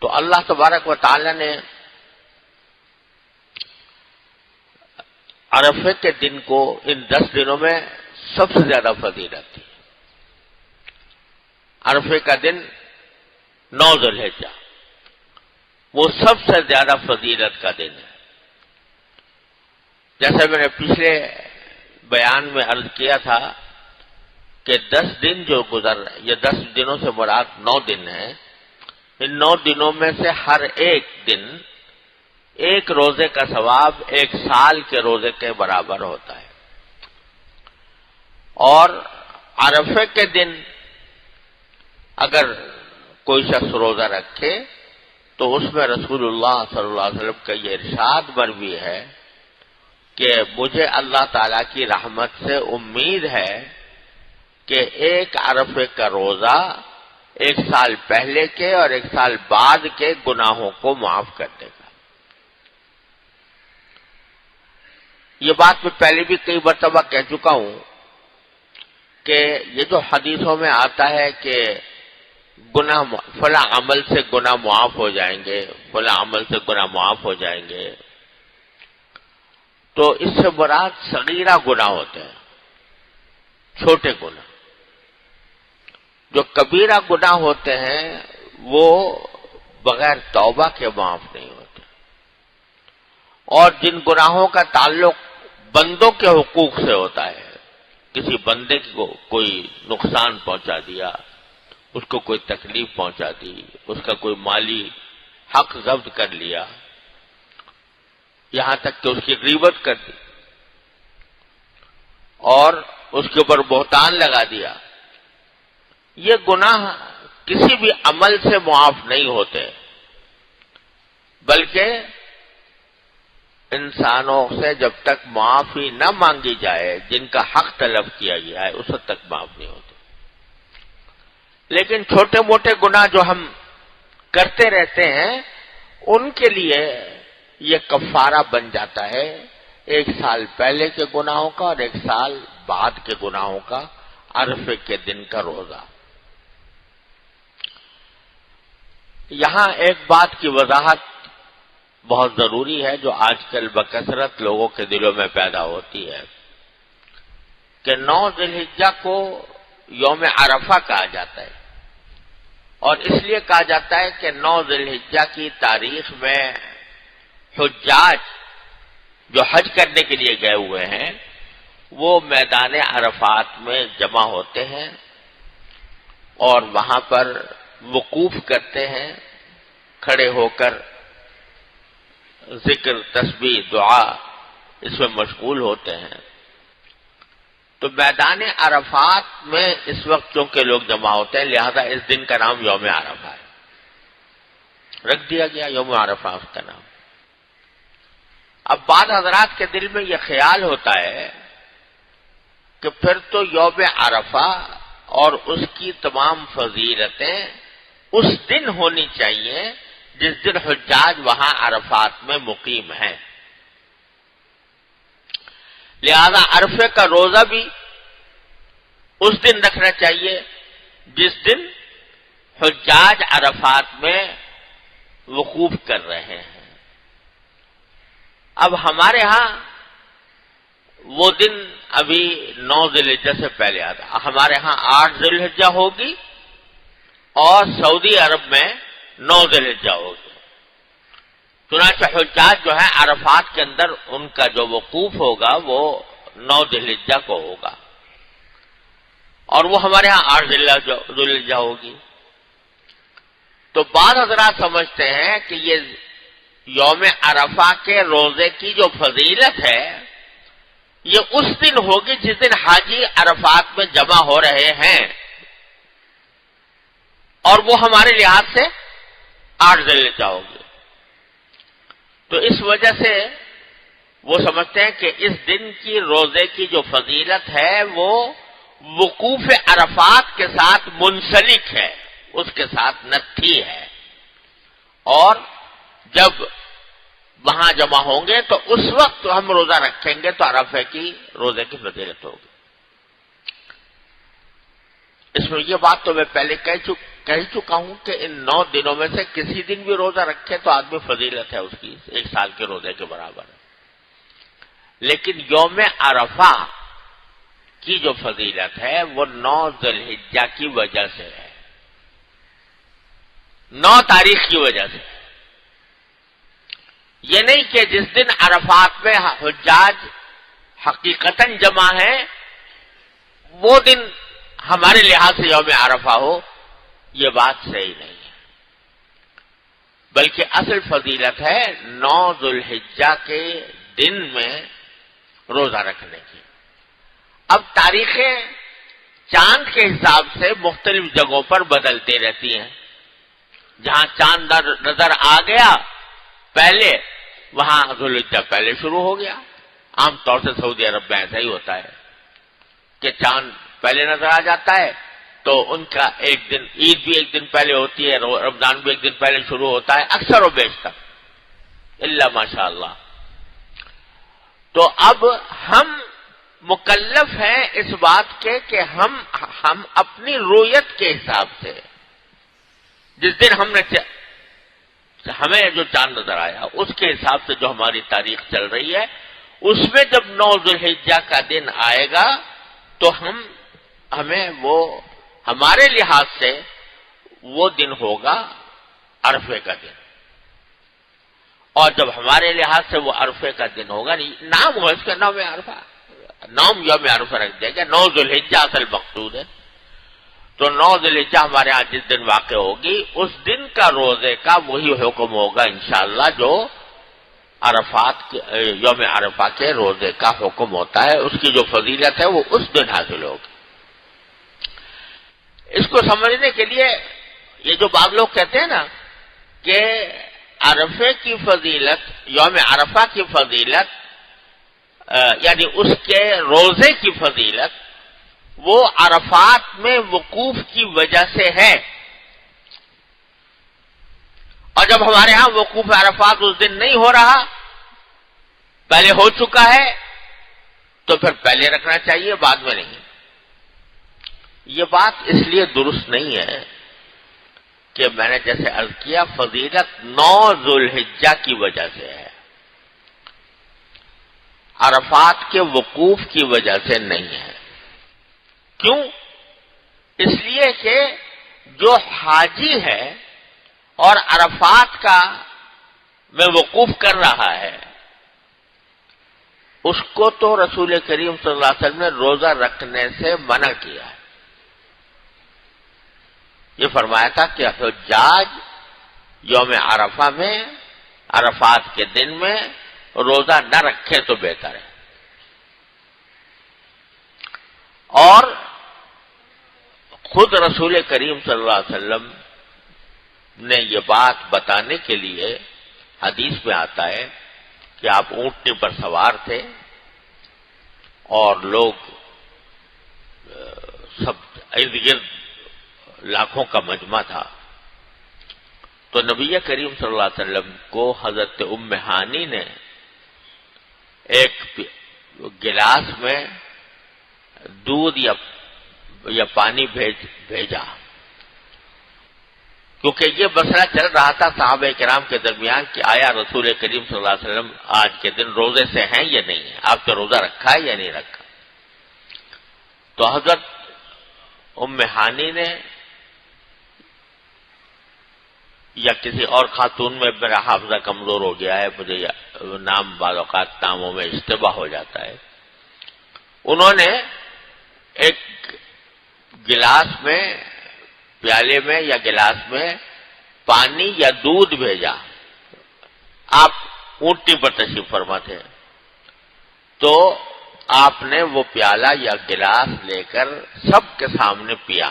تو اللہ تبارک و تعالی نے عرفے کے دن کو ان 10 دنوں میں سب سے زیادہ فضیلت دی. عرفے کا دن 9 ذی الحجہ وہ سب سے زیادہ فضیلت کا دن ہے. جیسے میں نے پچھلے بیان میں عرض کیا تھا کہ 10 دن جو گزر رہے یہ 10 دنوں سے مراد 9 دن ہیں. ان 9 دنوں میں سے ہر ایک دن ایک روزے کا ثواب 1 سال کے روزے کے برابر ہوتا ہے. اور عرفے کے دن اگر کوئی شخص روزہ رکھے تو اس میں رسول اللہ صلی اللہ علیہ وسلم کا یہ ارشاد مروی ہے کہ مجھے اللہ تعالی کی رحمت سے امید ہے کہ ایک عرفے کا روزہ 1 سال پہلے کے اور 1 سال بعد کے گناہوں کو معاف کر دے گا. یہ بات میں پہلے بھی کئی مرتبہ کہہ چکا ہوں کہ یہ جو حدیثوں میں آتا ہے کہ گناہ فلاں عمل سے گناہ معاف ہو جائیں گے، فلاں عمل سے گناہ معاف ہو جائیں گے، تو اس سے مراد صغیرہ گناہ ہوتے ہیں، چھوٹے گناہ. جو کبیرہ گناہ ہوتے ہیں وہ بغیر توبہ کے معاف نہیں ہوتے. اور جن گناہوں کا تعلق بندوں کے حقوق سے ہوتا ہے، کسی بندے کو کوئی نقصان پہنچا دیا، اس کو کوئی تکلیف پہنچا دی، اس کا کوئی مالی حق ضبط کر لیا، یہاں تک کہ اس کی غیبت کر دی اور اس کے اوپر بہتان لگا دیا، یہ گناہ کسی بھی عمل سے معاف نہیں ہوتے، بلکہ انسانوں سے جب تک معافی نہ مانگی جائے، جن کا حق طلب کیا گیا ہے، اس وقت تک معاف نہیں ہوتے. لیکن چھوٹے موٹے گناہ جو ہم کرتے رہتے ہیں ان کے لیے یہ کفارہ بن جاتا ہے 1 سال پہلے کے گناہوں کا اور 1 سال بعد کے گناہوں کا عرفے کے دن کا روزہ. یہاں ایک بات کی وضاحت بہت ضروری ہے جو آج کل بکثرت لوگوں کے دلوں میں پیدا ہوتی ہے کہ 9 ذی الحجہ کو یوم عرفہ کہا جاتا ہے. اور اس لیے کہا جاتا ہے کہ 9 ذی الحجہ کی تاریخ میں حجاج جو حج کرنے کے لیے گئے ہوئے ہیں وہ میدان عرفات میں جمع ہوتے ہیں اور وہاں پر وقوف کرتے ہیں، کھڑے ہو کر ذکر، تسبیح، دعا اس میں مشغول ہوتے ہیں. تو میدان عرفات میں اس وقت چونکہ لوگ جمع ہوتے ہیں لہذا اس دن کا نام یوم عرفہ ہے، رکھ دیا گیا یوم عرفہ اس کا نام. اب بعض حضرات کے دل میں یہ خیال ہوتا ہے کہ پھر تو یوم عرفہ اور اس کی تمام فضیلتیں اس دن ہونی چاہیے جس دن حجاج وہاں عرفات میں مقیم ہیں، لہذا عرفے کا روزہ بھی اس دن رکھنا چاہیے جس دن حجاج عرفات میں وقوف کر رہے ہیں. اب ہمارے ہاں وہ دن ابھی 9 ذی الحجہ سے پہلے آتا، ہمارے ہاں 8 ذی الحجہ ہوگی اور سعودی عرب میں 9 ذی الحجہ ہوگی. چنانچہ حجاج جو ہے عرفات کے اندر ان کا جو وقوف ہوگا وہ 9 ذی الحجہ کو ہوگا اور وہ ہمارے ہاں 8 ذی الحجہ ہوگی. تو بعض حضرات سمجھتے ہیں کہ یہ یوم عرفہ کے روزے کی جو فضیلت ہے یہ اس دن ہوگی جس دن حاجی عرفات میں جمع ہو رہے ہیں اور وہ ہمارے لحاظ سے 8 ذی الحجہ ہوگی. تو اس وجہ سے وہ سمجھتے ہیں کہ اس دن کی روزے کی جو فضیلت ہے وہ وقوف عرفات کے ساتھ منسلک ہے، اس کے ساتھ نتھی ہے، اور جب وہاں جمع ہوں گے تو اس وقت ہم روزہ رکھیں گے تو عرفے کی روزے کی فضیلت ہوگی. اس میں یہ بات تو میں پہلے کہہ کہہ چکا ہوں کہ ان 9 دنوں میں سے کسی دن بھی روزہ رکھے تو آدمی فضیلت ہے اس کی 1 سال کے روزے کے برابر ہے. لیکن یوم عرفہ کی جو فضیلت ہے وہ 9 ذی الحجہ کی وجہ سے ہے، 9 تاریخ کی وجہ سے. یہ نہیں کہ جس دن عرفات میں حجاج حقیقتاً جمع ہے وہ دن ہمارے لحاظ سے یوم عرفہ ہو، یہ بات صحیح نہیں ہے. بلکہ اصل فضیلت ہے 9 ذی الحجہ کے دن میں روزہ رکھنے کی. اب تاریخیں چاند کے حساب سے مختلف جگہوں پر بدلتی رہتی ہیں. جہاں چاند نظر آ گیا پہلے وہاں ذی الحجہ پہلے شروع ہو گیا. عام طور سے سعودی عرب میں ایسا ہی ہوتا ہے کہ چاند پہلے نظر آ جاتا ہے تو ان کا ایک دن، عید بھی ایک دن پہلے ہوتی ہے، رمضان بھی ایک دن پہلے شروع ہوتا ہے اکثر و بیشتر الا ماشاء اللہ. تو اب ہم مکلف ہیں اس بات کے کہ ہم اپنی رویت کے حساب سے جس دن ہمیں جو چاند نظر آیا اس کے حساب سے جو ہماری تاریخ چل رہی ہے اس میں جب 9 ذی الحجہ کا دن آئے گا تو ہمیں وہ ہمارے لحاظ سے وہ دن ہوگا عرفے کا دن. اور جب ہمارے لحاظ سے وہ عرفے کا دن ہوگا، نام ہو اس کا نام عرفہ، نام یوم عرفہ رکھ دے گا. 9 ذی الحجہ اصل مقصود ہے. تو 9 ذی الحجہ ہمارے ہاں جس دن واقع ہوگی اس دن کا روزے کا وہی حکم ہوگا انشاءاللہ جو عرفات یوم عرفہ کے روزے کا حکم ہوتا ہے. اس کی جو فضیلت ہے وہ اس دن حاصل ہوگی. اس کو سمجھنے کے لیے یہ جو بعض لوگ کہتے ہیں نا کہ عرفے کی فضیلت، یوم عرفہ کی فضیلت یعنی اس کے روزے کی فضیلت وہ عرفات میں وقوف کی وجہ سے ہے. اور جب ہمارے ہاں وقوف عرفات اس دن نہیں ہو رہا، پہلے ہو چکا ہے تو پھر پہلے رکھنا چاہیے، بعد میں نہیں. یہ بات اس لیے درست نہیں ہے کہ میں نے جیسے عرض کیا فضیلت 9 ذی الحجہ کی وجہ سے ہے، عرفات کے وقوف کی وجہ سے نہیں ہے. کیوں؟ اس لیے کہ جو حاجی ہے اور عرفات کا میں وقوف کر رہا ہے اس کو تو رسول کریم صلی اللہ علیہ وسلم نے روزہ رکھنے سے منع کیا ہے. یہ فرمایا تھا کہ حجاج یوم عرفہ میں، عرفات کے دن میں روزہ نہ رکھے تو بہتر ہے. اور خود رسول کریم صلی اللہ علیہ وسلم نے یہ بات بتانے کے لیے حدیث میں آتا ہے کہ آپ اونٹنی پر سوار تھے اور لوگ سب ارد گرد لاکھوں کا مجمع تھا. تو نبی کریم صلی اللہ علیہ وسلم کو حضرت ام ہانی نے ایک گلاس میں دودھ یا پانی بھیجا، کیونکہ یہ مسئلہ چل رہا تھا صحابہ کرام کے درمیان کہ آیا رسول کریم صلی اللہ علیہ وسلم آج کے دن روزے سے ہیں یا نہیں ہے، آپ نے روزہ رکھا ہے یا نہیں رکھا. تو حضرت ام ہانی نے یا کسی اور خاتون میں، میرا حافظہ کمزور ہو گیا ہے، مجھے نام بعض اوقات ناموں میں اشتباہ ہو جاتا ہے، انہوں نے ایک گلاس میں، پیالے میں یا گلاس میں پانی یا دودھ بھیجا. آپ اونٹنی پر تشریف فرما تھے تو آپ نے وہ پیالہ یا گلاس لے کر سب کے سامنے پیا،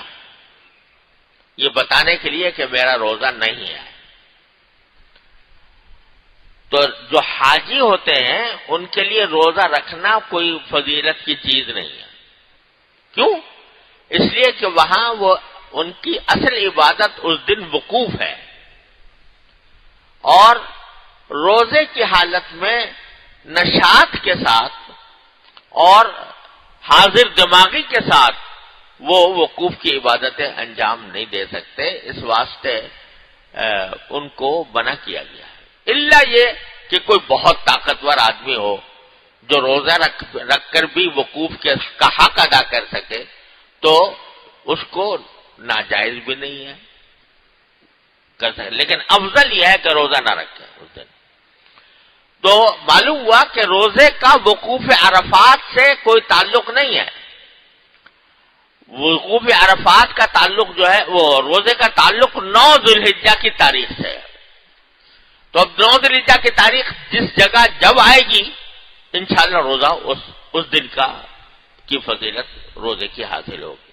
یہ بتانے کے لیے کہ میرا روزہ نہیں ہے. تو جو حاجی ہوتے ہیں ان کے لیے روزہ رکھنا کوئی فضیلت کی چیز نہیں ہے. کیوں؟ اس لیے کہ وہاں وہ ان کی اصل عبادت اس دن وقوف ہے، اور روزے کی حالت میں نشاط کے ساتھ اور حاضر دماغی کے ساتھ وہ وقوف کی عبادتیں انجام نہیں دے سکتے، اس واسطے ان کو منع کیا گیا ہے، الا یہ کہ کوئی بہت طاقتور آدمی ہو جو روزہ رکھ کر بھی وقوف کا حق ادا کر سکے تو اس کو ناجائز بھی نہیں ہے کر سکے، لیکن افضل یہ ہے کہ روزہ نہ رکھے اس دن۔ تو معلوم ہوا کہ روزے کا وقوف عرفات سے کوئی تعلق نہیں ہے، وقوف عرفات کا تعلق جو ہے وہ روزے کا تعلق 9 ذی الحجہ کی تاریخ سے ہے۔ تو اب 9 ذی الحجہ کی تاریخ جس جگہ جب آئے گی انشاءاللہ روزہ اس دن کی فضیلت روزے کی حاصل ہوگی۔